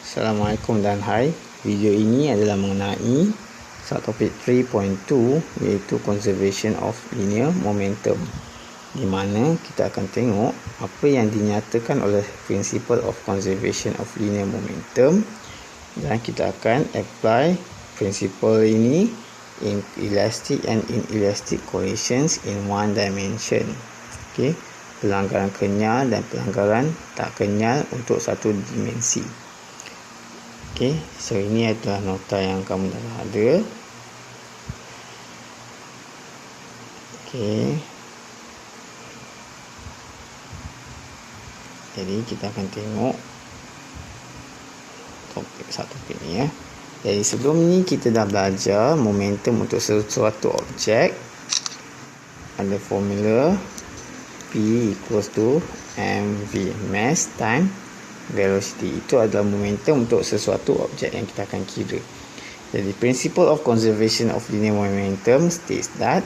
Assalamualaikum dan hai. Video ini adalah mengenai subtopik 3.2 iaitu Conservation of Linear Momentum, di mana kita akan tengok apa yang dinyatakan oleh Principle of Conservation of Linear Momentum, dan kita akan apply principle ini in elastic and inelastic collisions in one dimension. Okey, pelanggaran kenyal dan pelanggaran tak kenyal untuk satu dimensi. Okey, so ini adalah nota yang kamu dah ada. Okey, jadi kita akan tengok satu topik ni ya. Jadi sebelum ni kita dah belajar momentum untuk sesuatu objek. Ada formula P equals to mv, mass time velocity. Itu adalah momentum untuk sesuatu objek yang kita akan kira. Jadi principle of conservation of linear momentum states that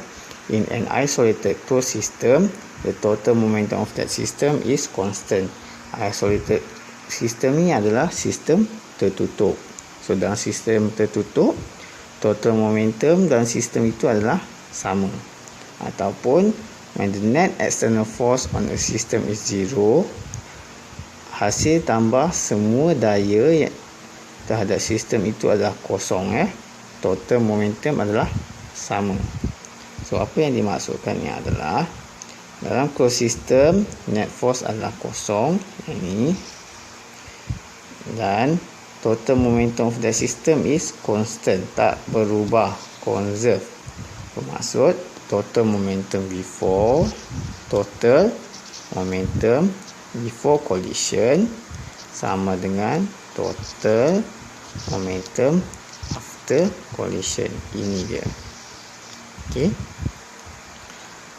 in an isolated closed system, the total momentum of that system is constant. Isolated system ni adalah sistem tertutup. So dalam sistem tertutup, total momentum dalam sistem itu adalah sama. Ataupun when the net external force on a system is zero, hasil tambah semua daya terhadap sistem itu adalah kosong. Total momentum adalah sama. So apa yang dimaksudkan ni adalah dalam closed system, net force adalah kosong, ini, dan total momentum of the system is constant, tak berubah, conserve. Bermaksud total momentum before collision sama dengan total momentum after collision. Ini dia. Okey.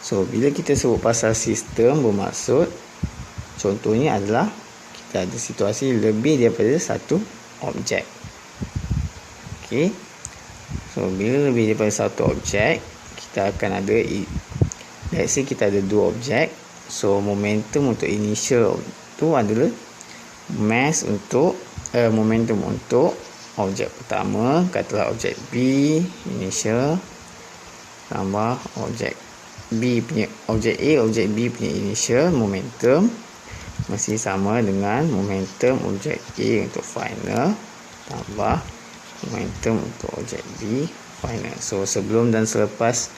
So bila kita sebut pasal sistem, bermaksud contohnya adalah kita ada situasi lebih daripada satu objek. Okey. So bila lebih daripada satu objek, kita akan ada, let's say kita ada dua objek. So momentum untuk initial tu adalah mass untuk momentum untuk objek pertama, katalah objek B initial tambah objek B punya, objek A, objek B punya initial momentum mesti sama dengan momentum objek A untuk final tambah momentum untuk objek B final. So sebelum dan selepas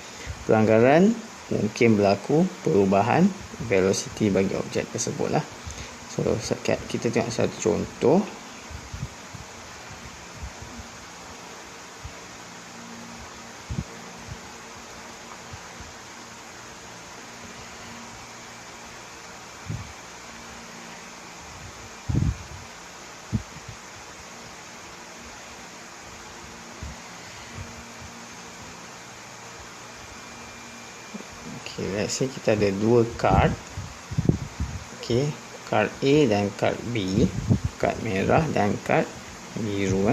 pelanggaran mungkin berlaku perubahan velocity bagi objek tersebut lah. So kita tengok satu contoh. Okay, let's say kita ada dua card. Okay, card A dan card B, card merah dan card biru.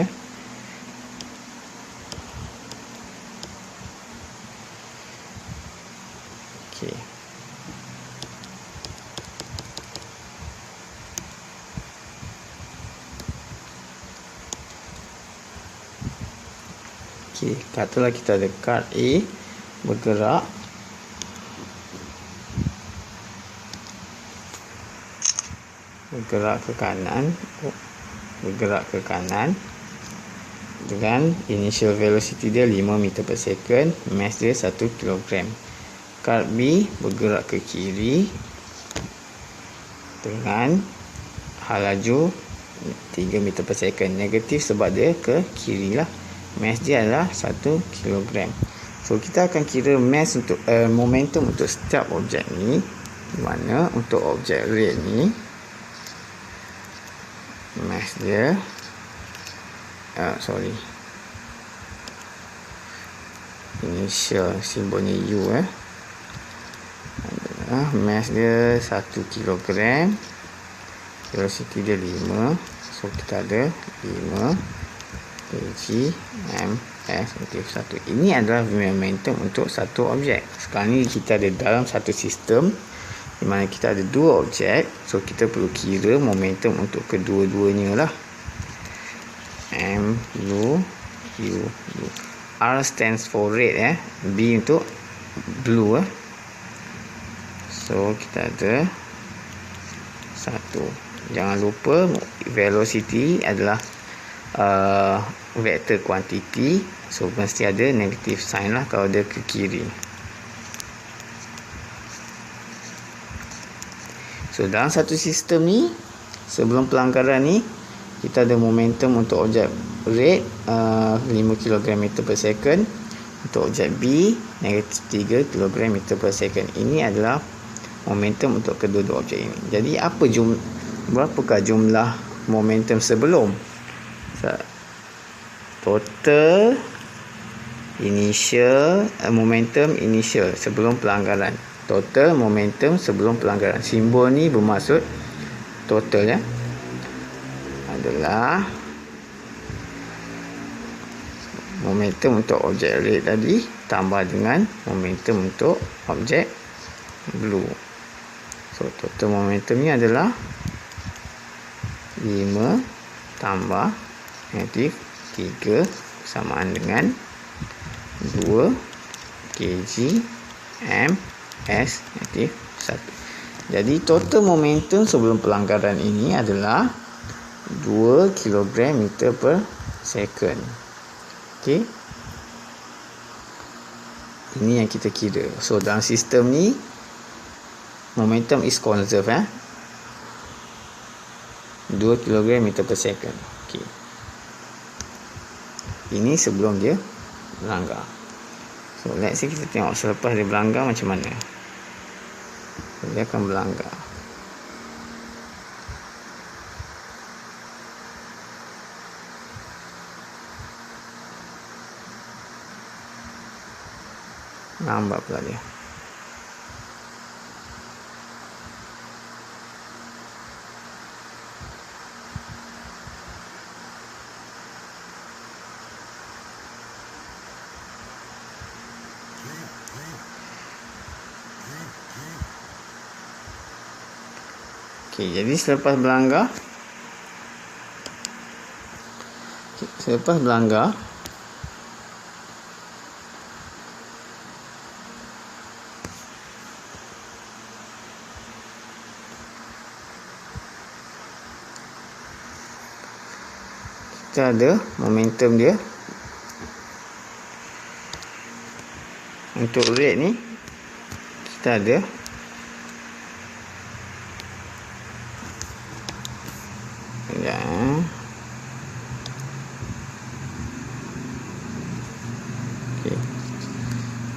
Okay. Okay, katalah kita ada card A bergerak ke kanan dengan initial velocity dia 5 meter per second, mass dia 1 kg. Card B bergerak ke kiri dengan laju 3 meter per second, negatif sebab dia ke kiri lah. Mass dia adalah 1 kg. So kita akan kira mass untuk momentum untuk setiap objek ni, di mana untuk objek red ni mass dia initial simbolnya U adalah mass dia 1 kg, velocity dia 5. So kita ada 5 kg ms negatif 1. Ini adalah momentum untuk satu objek. Sekarang ni kita ada dalam satu sistem di mana kita ada dua objek. So kita perlu kira momentum untuk kedua-duanya lah. M, blue, U, blue. R stands for red, B untuk blue, So kita ada 1. Jangan lupa velocity adalah vector quantity, so mesti ada negative sign lah kalau dia ke kiri. So dalam satu sistem ni, sebelum pelanggaran ni, kita ada momentum untuk objek red 5 km/s. Untuk objek B negatif 3 km/s. Ini adalah momentum untuk kedua-dua objek ini. Jadi berapakah jumlah momentum sebelum? Total initial momentum initial sebelum pelanggaran. Total momentum sebelum pelanggaran. Simbol ni bermaksud total, adalah momentum untuk objek red tadi tambah dengan momentum untuk objek blue. So total momentum ni adalah 5 tambah negatif 3 bersamaan dengan 2 kg ms negatif 1. Jadi total momentum sebelum pelanggaran ini adalah 2 kg/s. Okey. Ini yang kita kira. So dalam sistem ni momentum is conserved, 2 kg/s. Okey. Ini sebelum dia berlanggar. So let's say kita tengok selepas dia berlanggar macam mana. Dia akan berlanggar. Lambat pula dia. Okey, jadi selepas berlanggar, kita ada momentum dia. Untuk red ni kita ada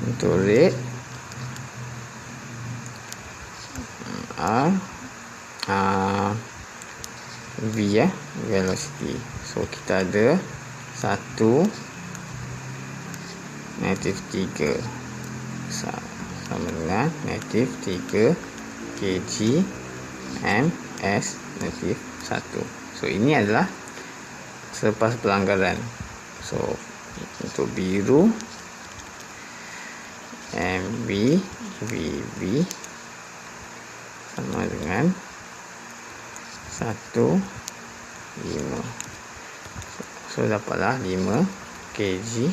untuk red V, velocity. So kita ada 1 negatif 3 sama dengan negatif 3 kg ms negatif 1. So ini adalah selepas pelanggaran. So untuk biru MV VV sama dengan 1,5. So dapatlah 5 kg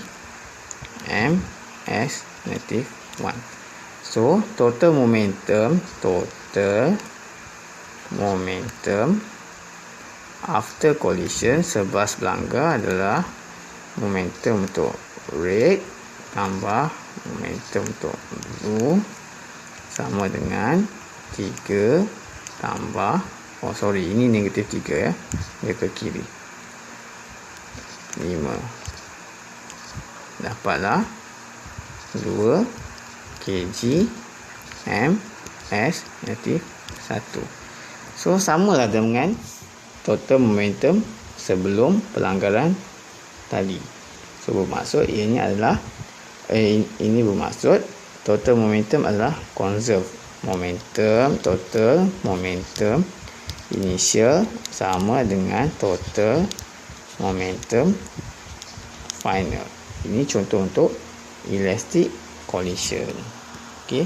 ms negatif 1. So total momentum after collision selepas berlanggar adalah momentum untuk red tambah momentum untuk blue sama dengan 3 tambah, ini negatif 3, dia ke kiri, 5. Dapatlah 2 kg ms negatif 1. So samalah dengan total momentum sebelum pelanggaran tadi. So bermaksud ini bermaksud total momentum adalah conserve. Total momentum initial sama dengan total momentum final. Ini contoh untuk elastic collision. Okey.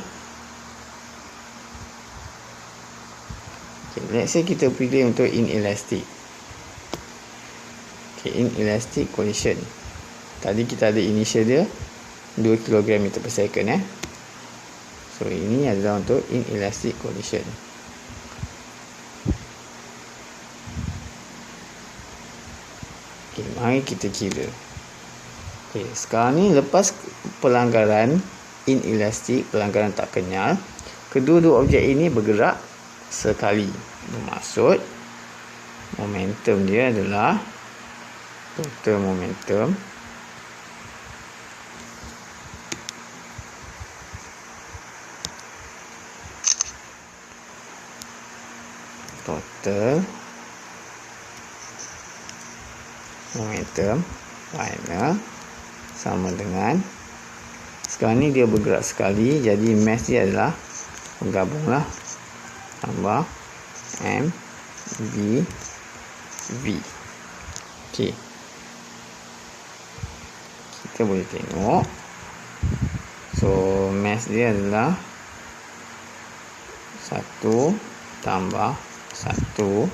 Let's say kita pilih untuk inelastic. Okay, inelastic collision. Tadi kita ada initial dia 2 kg meter per second. So ini adalah untuk inelastic collision. Okay, mari kita kira. Okay, sekarang ni lepas pelanggaran inelastik, pelanggaran tak kenyal, kedua-dua objek ini bergerak sekali. Bermaksud momentum dia adalah total momentum final sama dengan, sekarang ni dia bergerak sekali, jadi mass dia adalah menggabunglah, tambah M B V. Okey, kita boleh tengok, so mass dia adalah 1 tambah 1,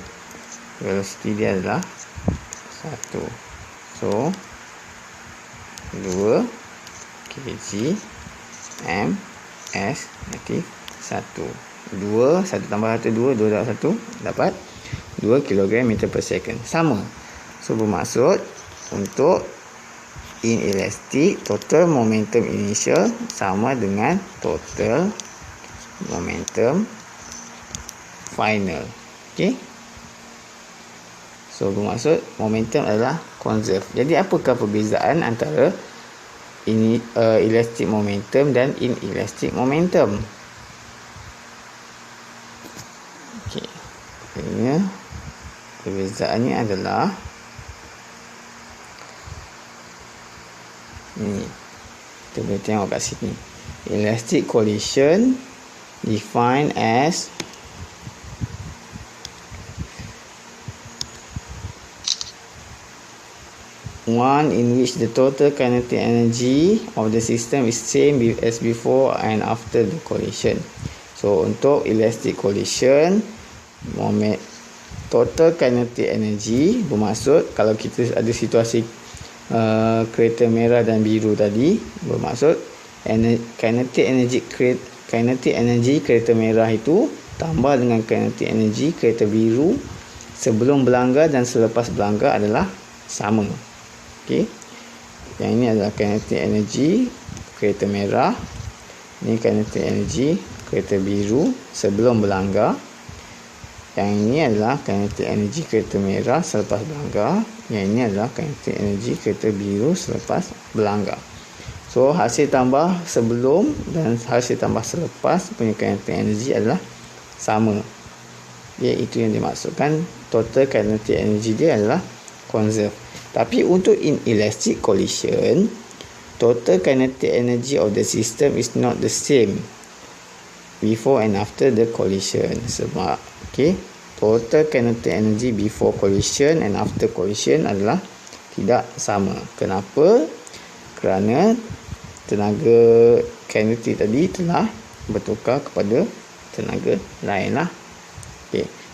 velocity dia adalah 1, so 2 kg m s negatif 1. 2 tambah 1 2 dapat 1, dapat 2 kg meter per second. Sama. So bermaksud untuk inelastik, total momentum initial sama dengan total momentum final. Okey. So bermaksud momentum adalah conserve. Jadi apakah perbezaan antara ini elastic momentum dan inelastic momentum? Okey. Ini perbezaannya adalah ni. Kita boleh tengok kat sini. Elastic collision defined as one in which the total kinetic energy of the system is same as before and after the collision. So untuk elastic collision, total kinetic energy bermaksud kalau kita ada situasi kereta merah dan biru tadi, bermaksud kinetic energy kereta merah itu tambah dengan kinetic energy kereta biru sebelum berlanggar dan selepas berlanggar adalah sama. Okey. Yang ini adalah kinetic energy kereta merah. Ini kinetic energy kereta biru sebelum berlanggar. Yang ini adalah kinetic energy kereta merah selepas berlanggar. Yang ini adalah kinetic energy kereta biru selepas berlanggar. So hasil tambah sebelum dan hasil tambah selepas punya kinetic energy adalah sama. Itu yang dimaksudkan total kinetic energy dia adalah conserve. Tapi untuk inelastic collision, total kinetic energy of the system is not the same before and after the collision. Sebab total kinetic energy before collision and after collision adalah tidak sama. Kenapa? Kerana tenaga kinetik tadi telah bertukar kepada tenaga lain lah.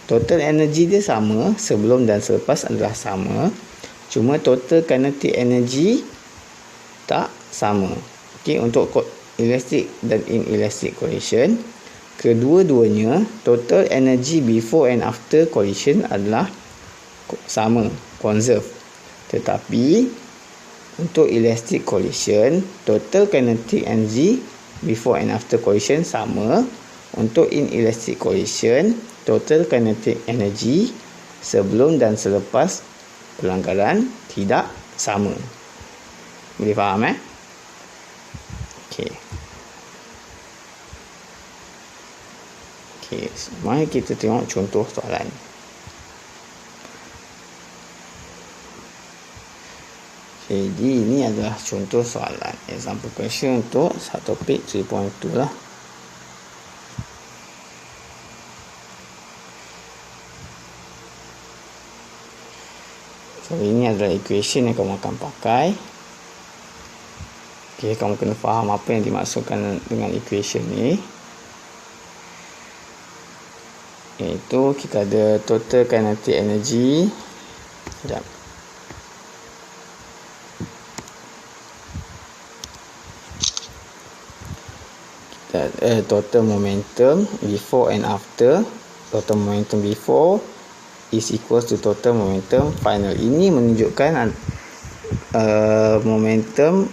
Total energy dia sama, sebelum dan selepas adalah sama. Cuma total kinetic energy tak sama. Untuk elastic dan inelastic collision, kedua-duanya total energy before and after collision adalah sama, conserve. Tetapi untuk elastic collision, total kinetic energy before and after collision sama. Untuk inelastic collision, total kinetic energy sebelum dan selepas pelanggaran tidak sama. Boleh faham mari kita tengok contoh soalan. Jadi ini adalah contoh soalan, example question untuk satu topik 3.2 lah. So ini adalah equation yang kamu akan pakai. Kamu kena faham apa yang dimaksudkan dengan equation ni. Iaitu kita ada total kinetic energy. total momentum before and after. Total momentum before is equals to total momentum final. Ini menunjukkan momentum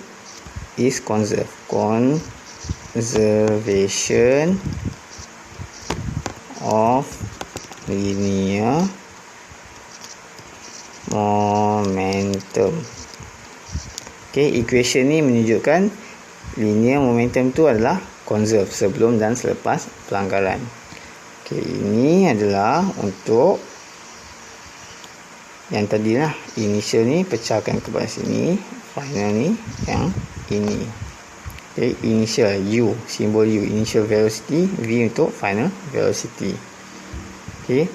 is conservation of linear momentum. Okay, equation ni menunjukkan linear momentum tu adalah conserve sebelum dan selepas pelanggaran. Okay, ini adalah untuk yang tadi lah, initial ni pecahkan ke bawah sini, final ni yang ini. Okay, initial U, simbol U, initial velocity, V untuk final velocity. Okay,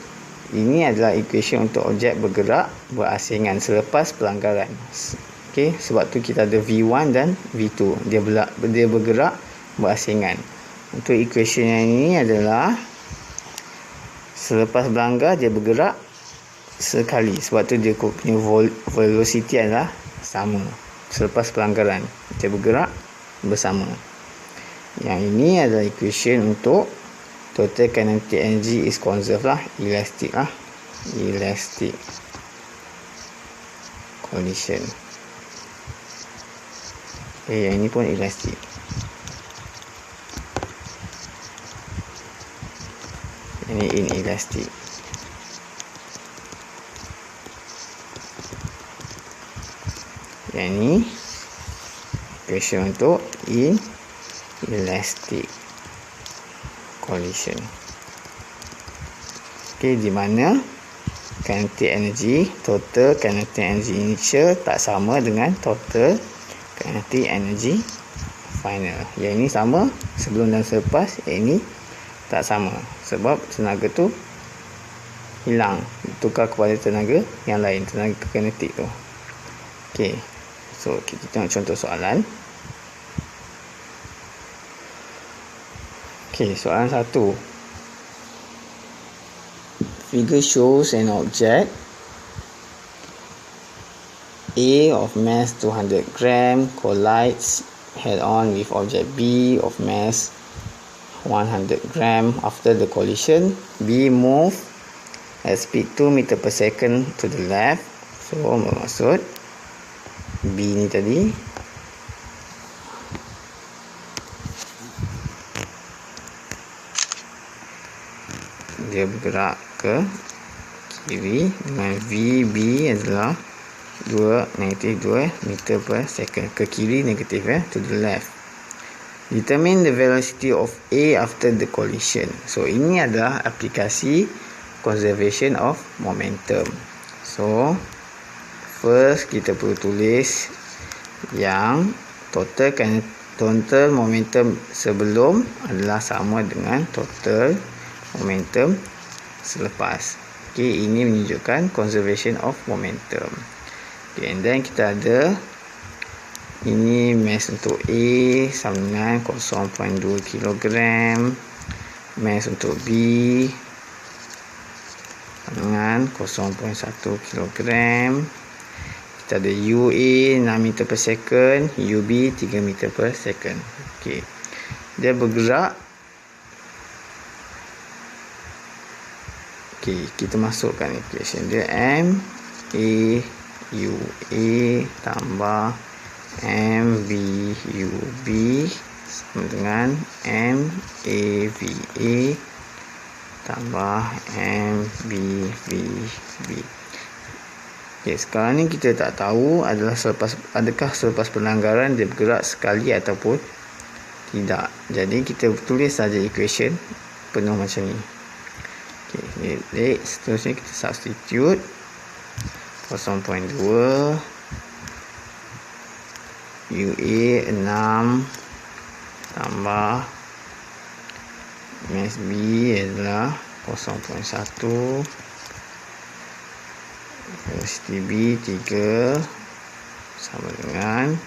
ini adalah equation untuk objek bergerak berasingan selepas pelanggaran. Okay, sebab tu kita ada V1 dan V2, dia bergerak berasingan. Untuk equation yang ini adalah selepas melanggar dia bergerak sekali, sebab tu dia punya velocity adalah sama. Selepas pelanggaran dia bergerak bersama. Yang ini adalah equation untuk total kinetic energy is conserved lah, elastic collision. Yang ini pun elastic. Ini inelastic. Yang ini equation untuk inelastic collision. Okay, di mana kinetic energy, total kinetic energy initial tak sama dengan total kinetic energy final. Yang ini sama sebelum dan selepas, yang ini tak sama sebab tenaga tu hilang, tukar kepada tenaga yang lain, tenaga kinetik tu. Okey, so kita tengok contoh soalan. Okey, soalan 1. Figure shows an object A of mass 200 gram collides head-on with object B of mass 100 gram. After the collision, B move at speed 2 meter per second to the left. So bermaksud B ni tadi dia bergerak ke kiri dengan VB adalah -2 meter per second. Ke kiri negatif, to the left. Determine the velocity of A after the collision. So ini adalah aplikasi conservation of momentum. So first kita perlu tulis yang total momentum sebelum adalah sama dengan total momentum selepas. Okay, ini menunjukkan conservation of momentum. Okay, and then kita ada ini mass untuk A sama dengan 0.2 kg. Mass untuk B sama dengan 0.1 kg. Kita ada UA 6 meter per second, UB 3 meter per second. Okey. Dia bergerak. Okey, kita masukkan equation dia M A U A tambah MVUB sama dengan MAVA tambah MBVB. Okay, sekarang ni kita tak tahu adakah selepas pelanggaran dia bergerak sekali ataupun tidak. Jadi kita tulis saja equation penuh macam ni. Okay, seterusnya kita substitute 0.2 UA 6 tambah mass B adalah 0.1, velocity B 3 sama dengan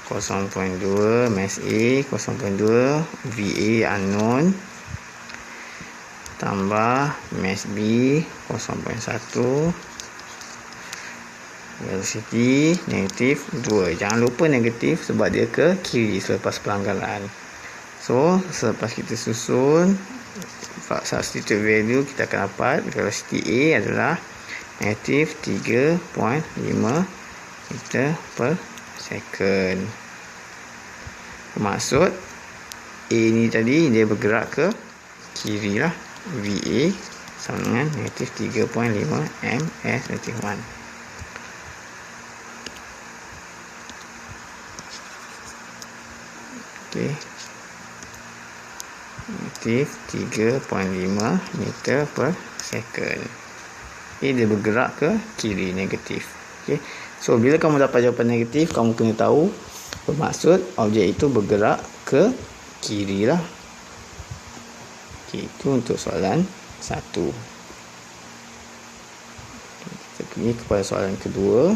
0.2, mass A 0.2, VA unknown tambah mass B 0.1, velocity negatif 2. Jangan lupa negatif sebab dia ke kiri selepas pelanggaran. So selepas kita susun substitute value, kita akan dapat velocity A adalah negatif 3.5 meter per second. Maksud A ni tadi dia bergerak ke kiri lah. VA sama dengan negatif 3.5 ms/1. Okey, negatif 3.5 meter per second. Dia bergerak ke kiri, negatif. Okey, so bila kamu dapat jawapan negatif, kamu kena tahu bermaksud objek itu bergerak ke kiri lah. Okey, itu untuk soalan 1. Kita pergi kepada soalan kedua.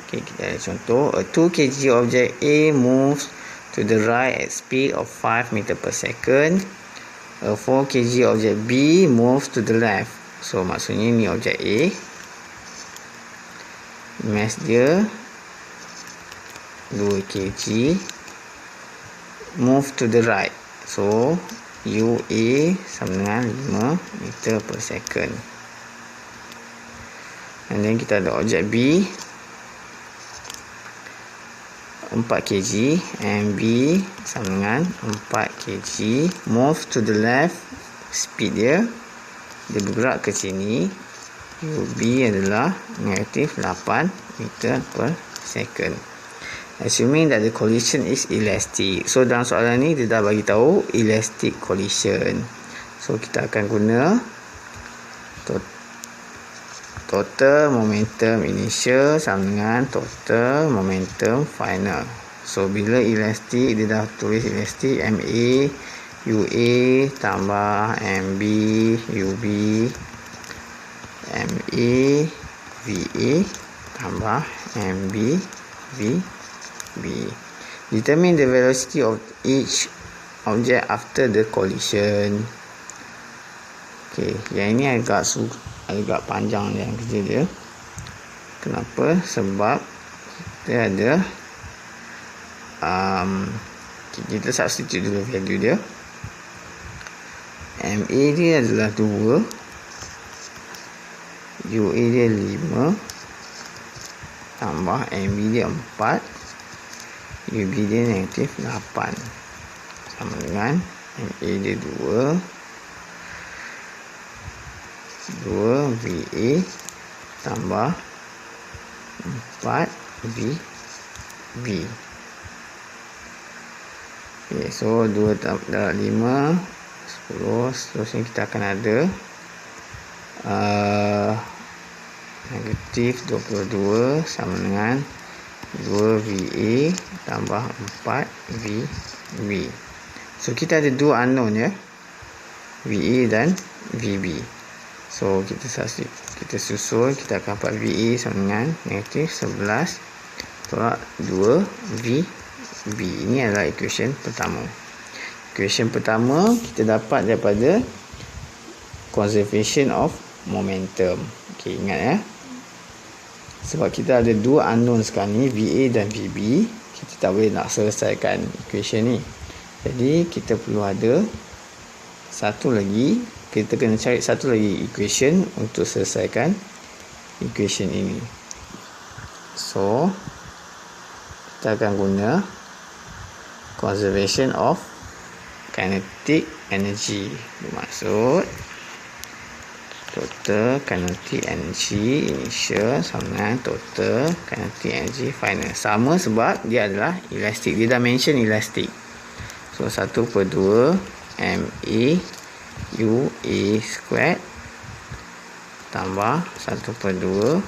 Okey, kita ada contoh. A 2 kg object A moves to the right at speed of 5 meter per second. A 4 kg object B moves to the left. So maksudnya ni objek A, mass dia 2 kg, move to the right. So UA sama dengan 5 meter per second. And then kita ada objek B 4 kg, and B sama dengan 4 kg, move to the left. Speed dia bergerak ke sini. UB adalah negatif 8 meter per second. Assuming that the collision is elastic. So dalam soalan ni dia dah bagi tahu elastic collision. So kita akan guna total momentum initial sama dengan total momentum final. So bila elastic, dia dah tulis elastic MA UA tambah MB UB MA VA tambah MB VB. Determine the velocity of each object after the collision. Okey, yang ini agak panjang yang kerja dia. Kenapa? Sebab dia ada kita substitute dulu value dia. MA dia adalah 2, UA dia 5 tambah MB dia 4, UB dia negatif 8 sama dengan MA dia 2 VA tambah 4 VB. Okay, so 2 tambah 5 10, seterusnya kita akan ada negatif 22 sama dengan 2 VA tambah 4 VB. So kita ada dua unknown ya, VA dan VB. So kita susul, kita akan dapat VA sama dengan negatif 11 tolak 2 VB. Ini adalah equation pertama. Equation pertama kita dapat daripada conservation of momentum. Okey, ingat ya. Sebab kita ada dua unknown sekarang ni, VA dan VB, kita tak boleh nak selesaikan equation ni. Jadi kita perlu ada satu lagi, kita kena cari satu lagi equation untuk selesaikan equation ini. So kita akan guna conservation of kinetic energy. Bermaksud total kinetic energy initial sama dengan total kinetic energy final. Sama sebab dia adalah elastic. Dia dah mention elastic. So 1/2 MA UA squared tambah 1/2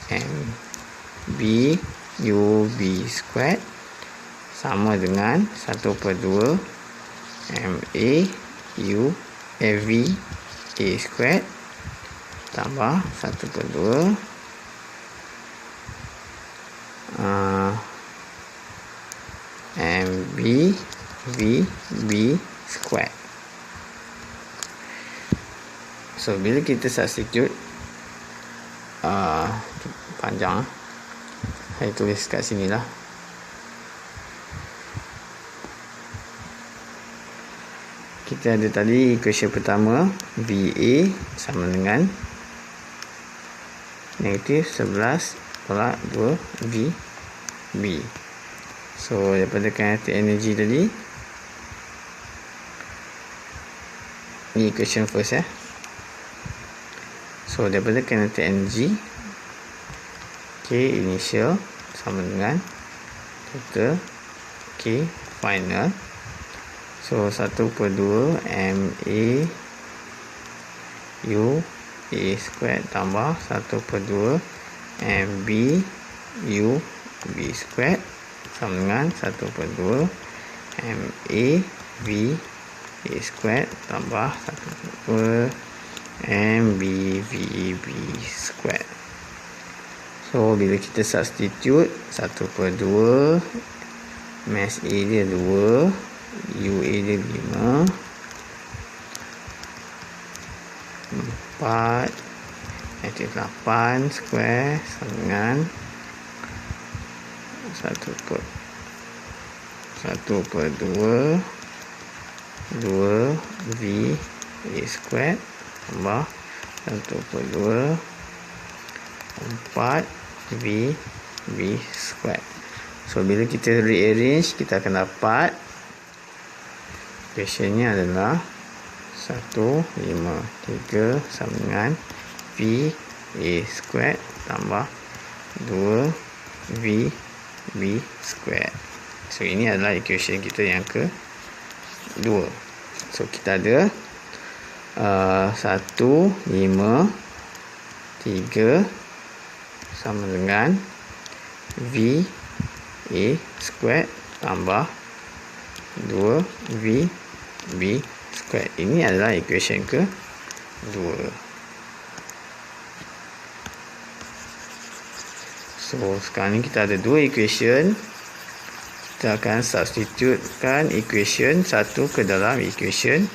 MB UB squared sama dengan 1/2 MA UAV A squared tambah 1/2 MB VB squared. So bila kita substitute panjang. Saya tulis kat sini lah. Kita ada tadi equation pertama, VA sama dengan negatif 11 tolak 2 VB. So daripada kinetic energy tadi, ni equation first So daripada kinetic energy, K initial sama dengan total K final. So 1/2 MA U A squared tambah 1/2 MB U B squared sama dengan 1/2 MA V A squared tambah 1/2 MB V B squared. So bila kita substitute 1/2, mass A dia 2, UA dia 5, 4 negatif 8 square sama dengan 1/2 2 V A squared tambah 1/2 4 V B squared. So bila kita rearrange, kita akan dapat equationnya adalah 153 sama dengan V A squared tambah 2 V B squared. So ini adalah equation kita yang kedua. So kita ada 153 sama dengan V A squared tambah 2 V B squared. Ini adalah equation kedua. So sekarang ni kita ada dua equation. Kita akan substitutekan equation satu ke dalam equation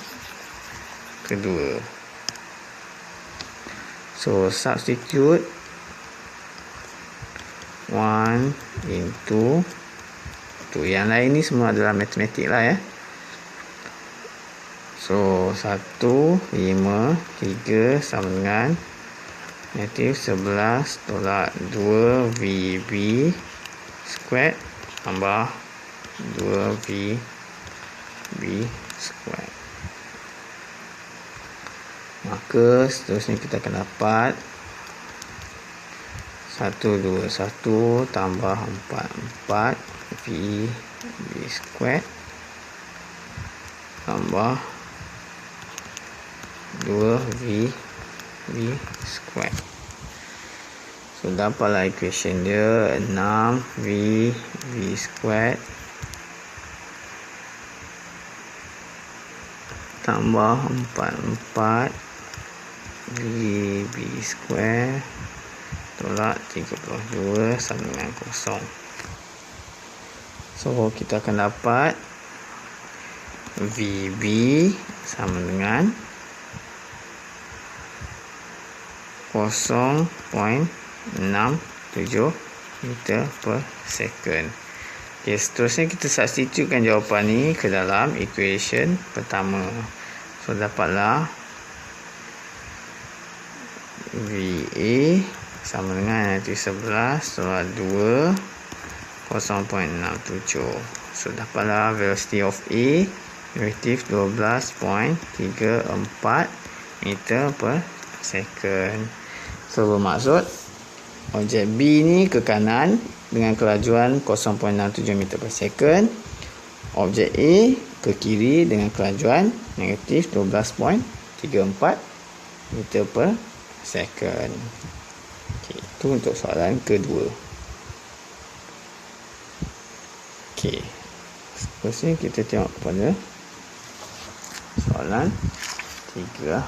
kedua. So substitute 1 into 2. Yang lain ni semua adalah matematik lah So 153 sama dengan negatif 11 tolak 2 VB squared tambah 2 VB squared. Maka seterusnya kita akan dapat 121 tambah 44 VB squared tambah 2 VB squared. So dapatlah equation dia 6 VB squared tambah 44 VB square tolak 32 sama dengan 0. So kita akan dapat VB sama dengan 0.67 meter per second. Okay, seterusnya kita substitutekan jawapan ni ke dalam equation pertama. So dapatlah VA sama dengan negatif 11 tolak 2 0.67. So dapatlah velocity of A negatif 12.34 meter per second. So bermaksud objek B ni ke kanan dengan kelajuan 0.67 meter per second. Objek A ke kiri dengan kelajuan negatif 12.34 meter per second. Okay, itu untuk soalan kedua. Okay, seterusnya kita tengok pada soalan 3.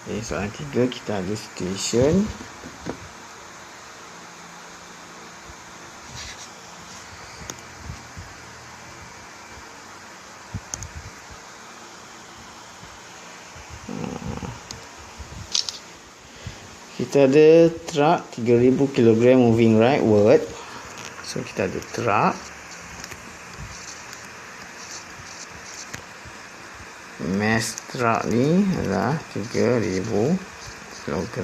Okay, soalan 3 kita ada situation Kita ada truck 3000 kg moving rightward. So kita ada truck. Mass truck ni adalah 3000 kg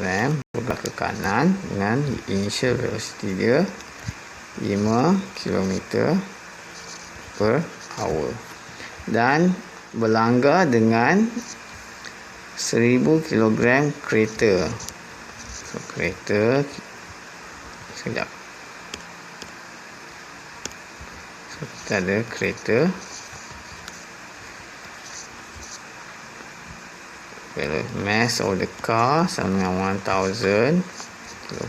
bergerak ke kanan dengan initial velocity dia 5 km per hour dan berlanggar dengan 1000 kg kereta. So kereta sekejap. So kita ada kereta mass of the car sama dengan 1000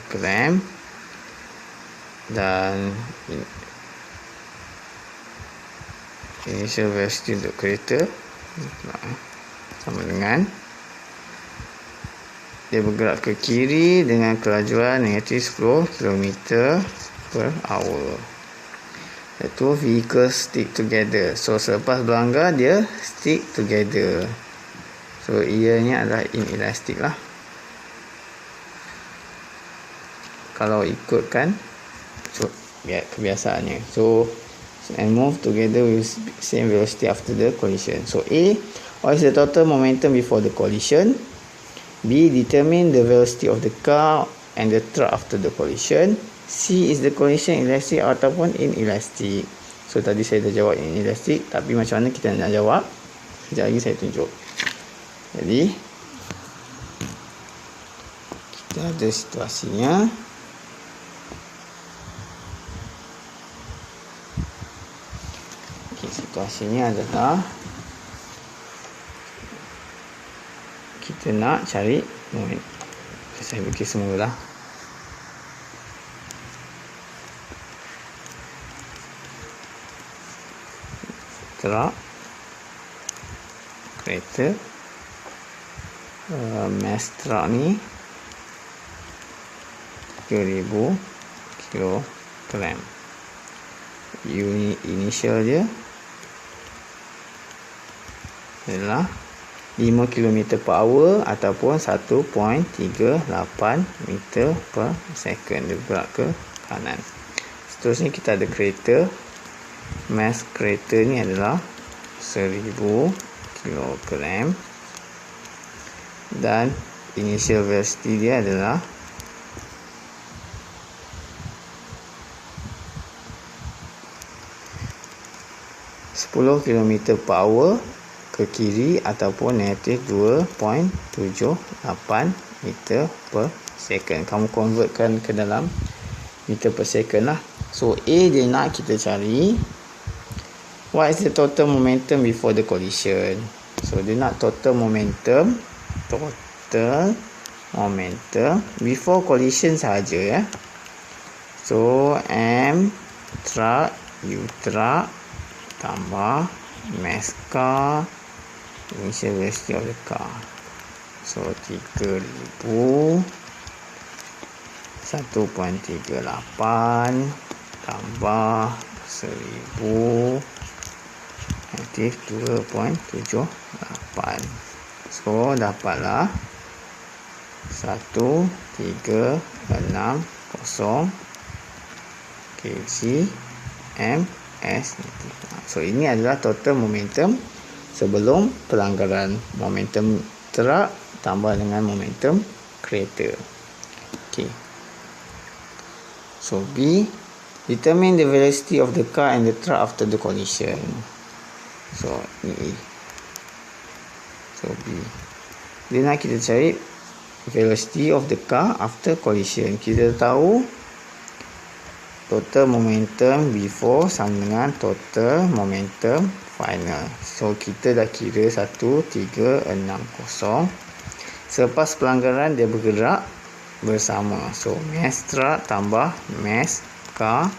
kg dan initial velocity untuk kereta sama dengan dia bergerak ke kiri dengan kelajuan negatif 10 km per hour. The two vehicles stick together. So selepas berlanggar dia stick together. So ianya adalah inelastik lah. Kalau ikutkan kebiasaannya. So and move together with same velocity after the collision. So A, what is the total momentum before the collision? B, determine the velocity of the car and the truck after the collision. C, is the collision elastic ataupun inelastic? So tadi saya dah jawab inelastic, tapi macam mana kita nak jawab? Sekejap lagi saya tunjuk. Jadi kita ada situasinya. Situasinya adalah kita nak cari moment. Saya bagi semua lah. Truck, kereta, mass truck ni 3000 kg. Unit initial dia adalah 5 km per hour ataupun 1.38 meter per second. Dia bergerak ke kanan. Seterusnya kita ada kereta. Mass kereta ni adalah 1000 kg dan initial velocity dia adalah 10 km per hour ke kiri ataupun negatif 2.78 meter per second. Kamu convertkan ke dalam meter per second lah. So A dia nak kita cari what is the total momentum before the collision. So dia nak total momentum before collision sahaja ya. So M truck U truck tambah mass car initial velocity of the car. So 3000 1.38 tambah 1000 negatif 2.78. So dapatlah 1360 kg ms. So ini adalah total momentum sebelum pelanggaran. Momentum truk tambah dengan momentum kereta. Okay. So B, determine the velocity of the car and the truck after the collision. So ini. So B. Dia nak kita cari velocity of the car after collision. Kita tahu total momentum before sama dengan total momentum final. So kita dah kira 1360. Selepas pelanggaran dia bergerak bersama. So mass truck tambah mass car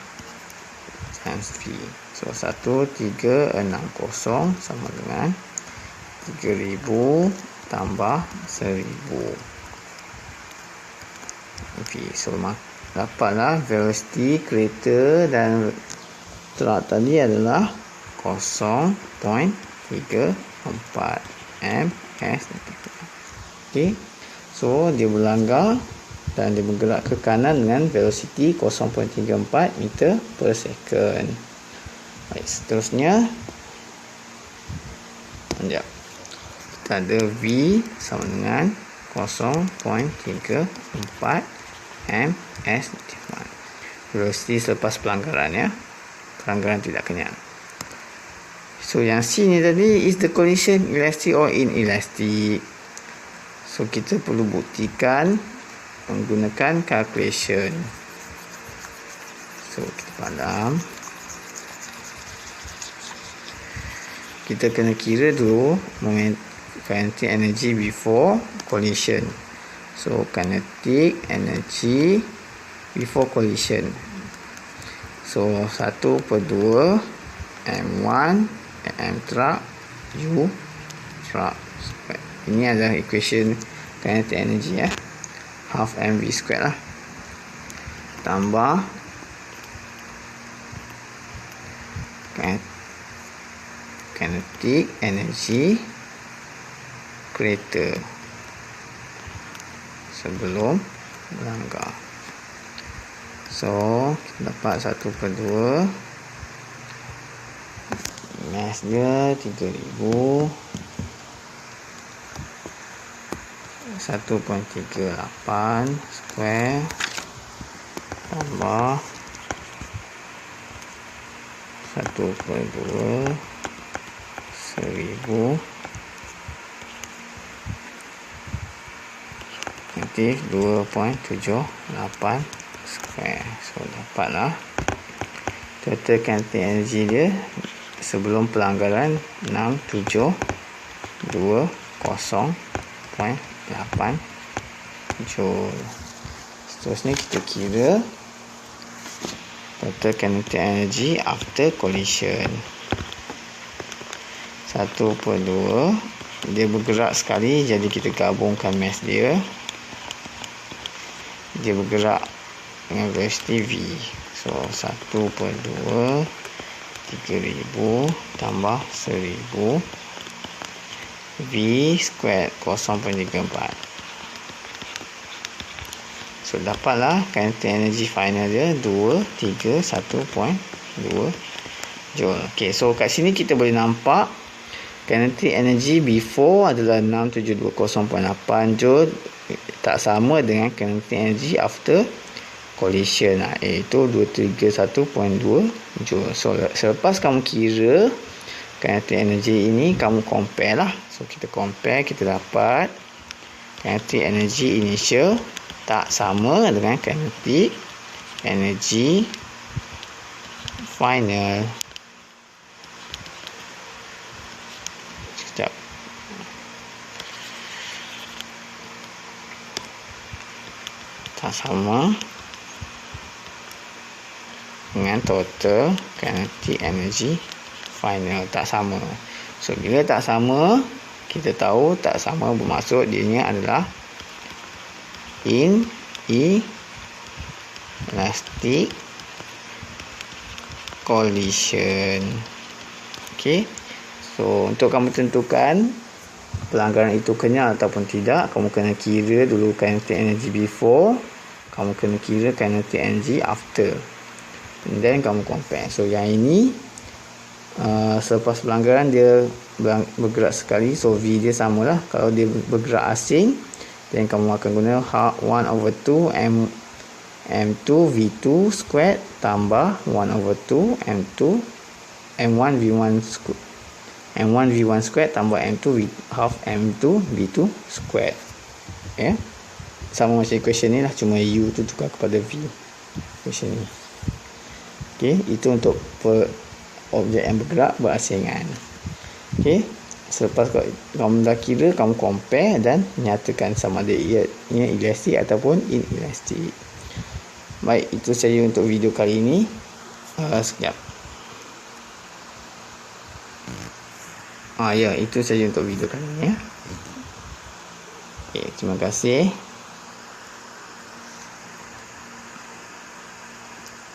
times V. So 1360 sama dengan 3000 tambah 1000 V. So dapatlah velocity kereta dan truk tadi adalah 0.34 ms. Okay. So dia berlanggar dan dia bergerak ke kanan dengan velocity 0.34 meter per second. Baik, seterusnya sekejap. Kita ada V sama dengan 0.34 ms. Velocity selepas pelanggaran, ya. Pelanggaran tidak kenyal. So yang C ni tadi is the collision elastic or inelastic. So kita perlu buktikan menggunakan calculation. So kita padam. Kita kena kira dulu kinetic energy before collision. So kinetic energy before collision. So 1/2 M1 M truck U truck. Ini adalah equation kinetic energy, ya. Half mv squared lah. Tambah kinetic energy kereta sebelum melanggar. So kita dapat 1/2 mass dia 3000 1.38 square tambah 1/2 1000 negatif 2.78 square. So dapatlah total kinetic energy dia sebelum pelanggaran 6720.8 joule. Seterusnya kita kira total kinetic energy after collision. 1/2 dia bergerak sekali, jadi kita gabungkan mass dia. Dia bergerak dengan velocity V. So 1/2 3000 tambah 1000 V squared 0.34. So dapatlah kinetic energy final dia 231.2 joule. Okay, so kat sini kita boleh nampak kinetic energy before adalah 6720.8 joule, tak sama dengan kinetic energy after collision, iaitu 231.2 joule. So selepas kamu kira kinetic energy ini, kamu compare lah. So kita compare, kita dapat kinetic energy initial tak sama dengan kinetic energy final. Sekejap. Tak sama dengan total kinetic energy final, tak sama. So bila tak sama, kita tahu tak sama bermaksud dia adalah inelastic collision. Okey. So untuk kamu tentukan pelanggaran itu kenyal ataupun tidak, kamu kena kira dulu kinetic energy before, kamu kena kira kinetic energy after, and then kamu compare. So yang ini selepas pelanggaran dia bergerak sekali, so V dia samalah. Kalau dia bergerak asing, then kamu akan guna 1/2 M2 V2 squared tambah 1/2 M1 V1 squared tambah M2 half M2 V2 squared. Ya, sama macam equation ni lah, cuma U tu tukar kepada V equation ni. Okey, itu untuk objek yang bergerak berasingan. Okey, selepas kamu dah kira, kamu compare dan nyatakan sama ada ia elastik ataupun inelastik. Baik, itu saja untuk video kali ini. Sekejap. Ya, itu saja untuk video kali ini, ya. Okey, terima kasih.